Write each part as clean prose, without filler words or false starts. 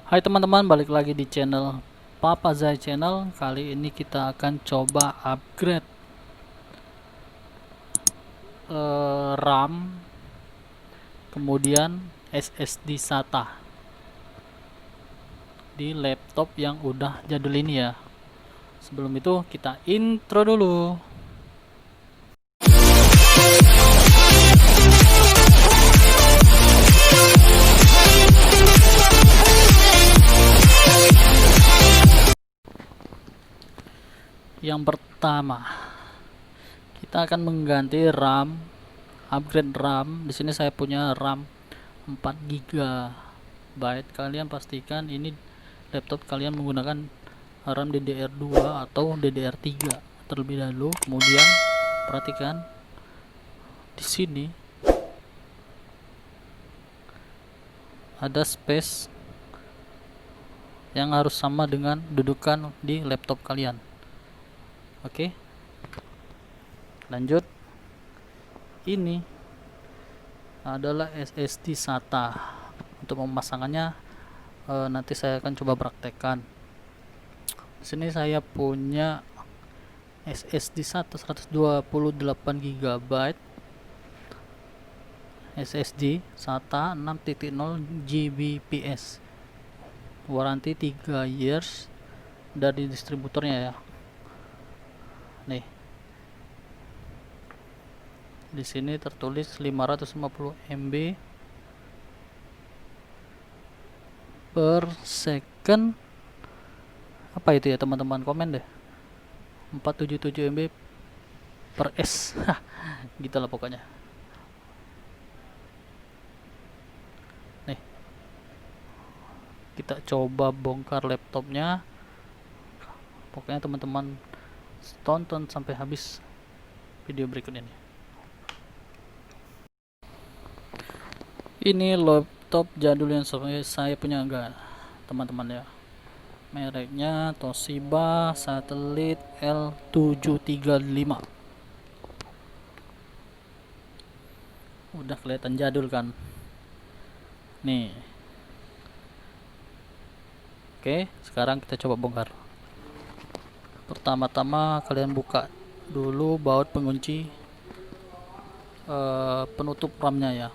Hai teman-teman, balik lagi di channel Papa Zai Channel. Kali ini kita akan coba upgrade RAM, kemudian SSD SATA di laptop yang udah jadul ini ya. Sebelum itu kita intro dulu. Yang pertama, kita akan mengganti RAM, upgrade RAM. Di sini saya punya RAM 4 GB. Kalian pastikan ini laptop kalian menggunakan RAM DDR2 atau DDR3 terlebih dahulu. Kemudian perhatikan di sini ada space yang harus sama dengan dudukan di laptop kalian. Oke, lanjut. Ini adalah SSD SATA. Untuk pemasangannya nanti saya akan coba praktekkan. Di sini saya punya SSD SATA 128 GB, SSD SATA 6.0 Gbps, waranti 3 years dari distributornya ya. Nih, di sini tertulis 550 MB per second. Apa itu ya teman-teman, komen deh. 477 MB per S. Gitu lah pokoknya. Nih, kita coba bongkar laptopnya. Pokoknya teman-teman tonton sampai habis video berikut ini. Ini laptop jadul yang saya punya enggak teman-teman ya. Mereknya Toshiba Satellite L735. Udah kelihatan jadul kan. Nih. Oke, sekarang kita coba bongkar. Pertama-tama kalian buka dulu baut pengunci penutup RAM-nya ya.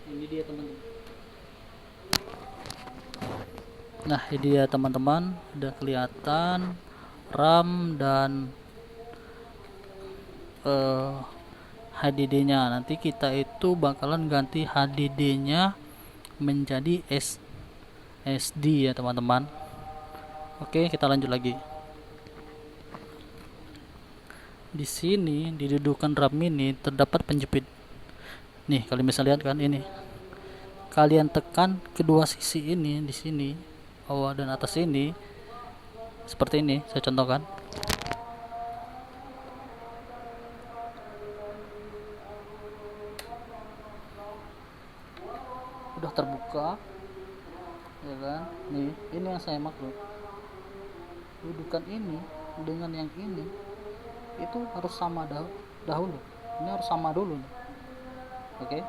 Ini dia teman-teman. Nah, ini dia teman-teman, udah kelihatan RAM dan HDD-nya. Nanti kita itu bakalan ganti HDD-nya menjadi SSD ya teman-teman. Oke, kita lanjut lagi. Di sini di dudukan RAM ini terdapat penjepit. Nih, kalian bisa lihat kan ini. Kalian tekan kedua sisi ini di sini, bawah dan atas ini. Seperti ini, saya contohkan. Udah terbuka. Ya kan? Nih, ini yang saya maksud. Dudukan ini dengan yang ini itu harus sama dahulu. Ini harus sama dulu nih. Oke.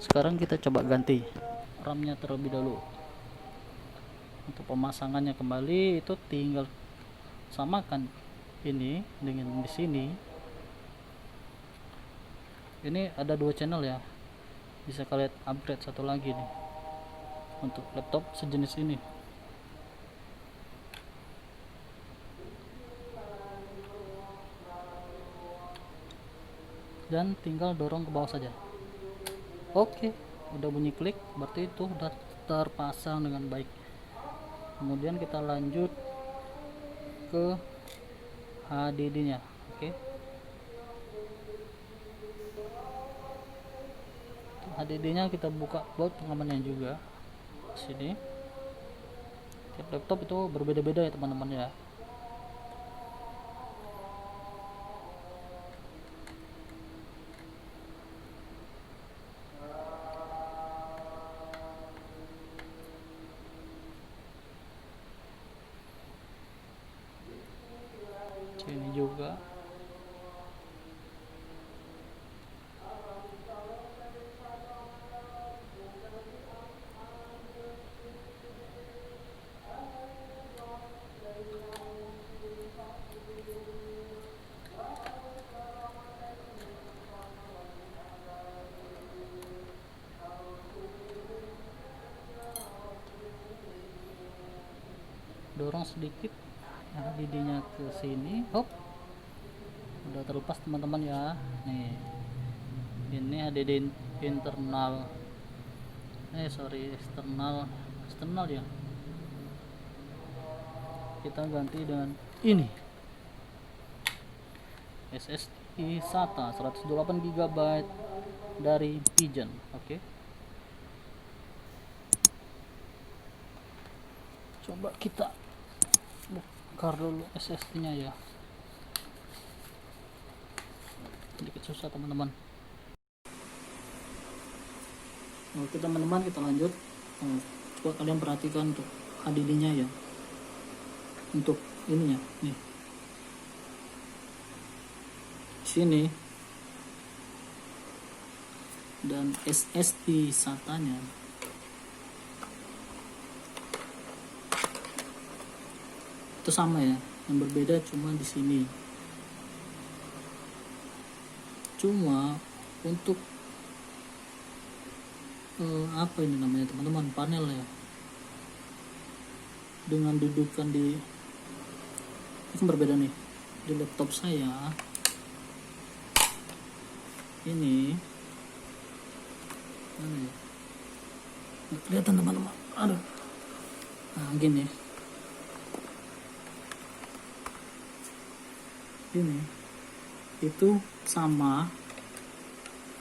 Sekarang kita coba ganti RAM-nya terlebih dahulu. Untuk pemasangannya kembali itu tinggal samakan ini dengan di sini. Ini ada 2 channel ya. Bisa kalian upgrade satu lagi nih untuk laptop sejenis ini. Dan tinggal dorong ke bawah saja. Oke, udah bunyi klik, berarti itu udah terpasang dengan baik. Kemudian kita lanjut ke HDD-nya. Oke. HDD-nya kita buka baut pengamannya juga. Sini. Tiap laptop itu berbeda-beda ya teman-teman ya. Sini juga. Dorong sedikit ya lidinya ke sini, hop, udah terlepas teman-teman ya. Nih, ini HDD internal, eksternal ya. Kita ganti dengan ini SSD SATA 128 GB dari Pigeon. Oke. Coba kita bongkar dulu SSD-nya ya. Sedikit susah teman-teman. Oke teman-teman, kita lanjut. Coba kalian perhatikan untuk HDD-nya ya. Untuk ininya nih. Sini. Dan SSD SATA-nya itu sama ya, yang berbeda cuma di sini. Cuma untuk apa ini namanya teman-teman, panel ya, dengan dudukan di ini berbeda nih. Di laptop saya ini mana ya, nggak kelihatan teman-teman, aduh, nah gini, ini itu sama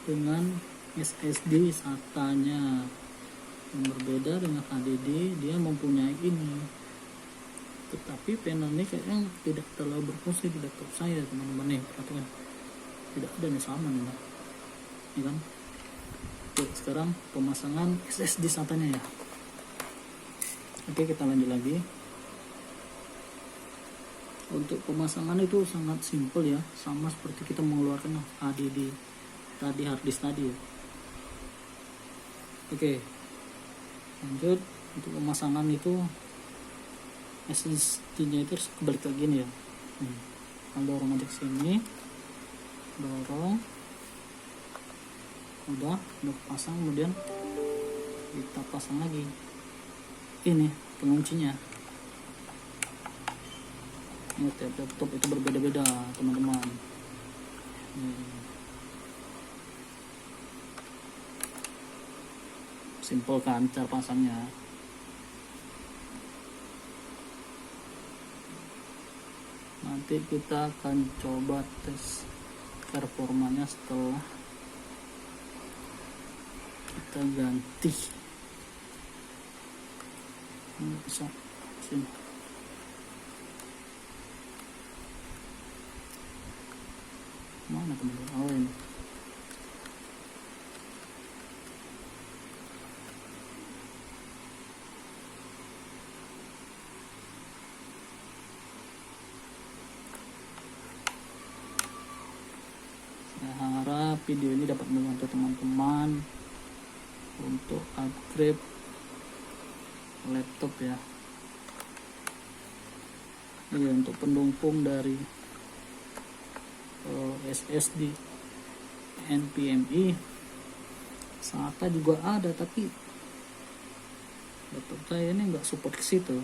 dengan SSD SATA-nya. Yang berbeda dengan HDD, dia mempunyai ini, tetapi panel ini kayaknya tidak terlalu berfungsi di laptop saya teman-teman. Nih perhatikan, tidak ada nih, sama nih ini kan. Oke, sekarang pemasangan SSD SATA-nya ya. Oke, kita lanjut lagi. Untuk pemasangan itu sangat simpel ya, sama seperti kita mengeluarkan HDD tadi, harddisk tadi ya. Oke, lanjut. Untuk pemasangan itu SSD-nya itu kebalik lagi nih ya. Dorong aja ke sini, dorong, udah pasang, kemudian kita pasang lagi. Ini penguncinya. Ini tiap laptop itu berbeda-beda teman-teman. Simple kan cara pasangnya. Nanti kita akan coba tes performanya setelah kita ganti. Ini bisa sini. Mana teman-teman? Oh ini. Saya harap video ini dapat membantu teman-teman untuk upgrade laptop ya. Ini untuk pendukung dari SSD NVMe. SATA juga ada, tapi laptop saya ini nggak support ke situ.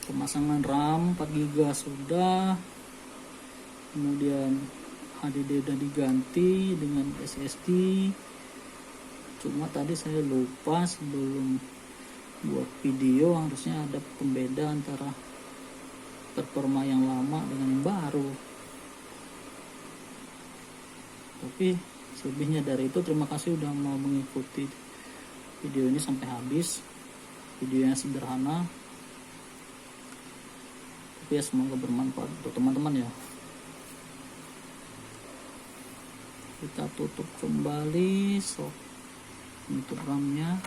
Pemasangan RAM 4 GB sudah, kemudian HDD udah diganti dengan SSD. Cuma tadi saya lupa, sebelum buat video harusnya ada pembeda antara performa yang lama dengan yang baru. Tapi selebihnya dari itu, terima kasih udah mau mengikuti video ini sampai habis. Videonya sederhana, tapi ya semoga bermanfaat untuk teman-teman ya. Kita tutup kembali, untuk RAM-nya.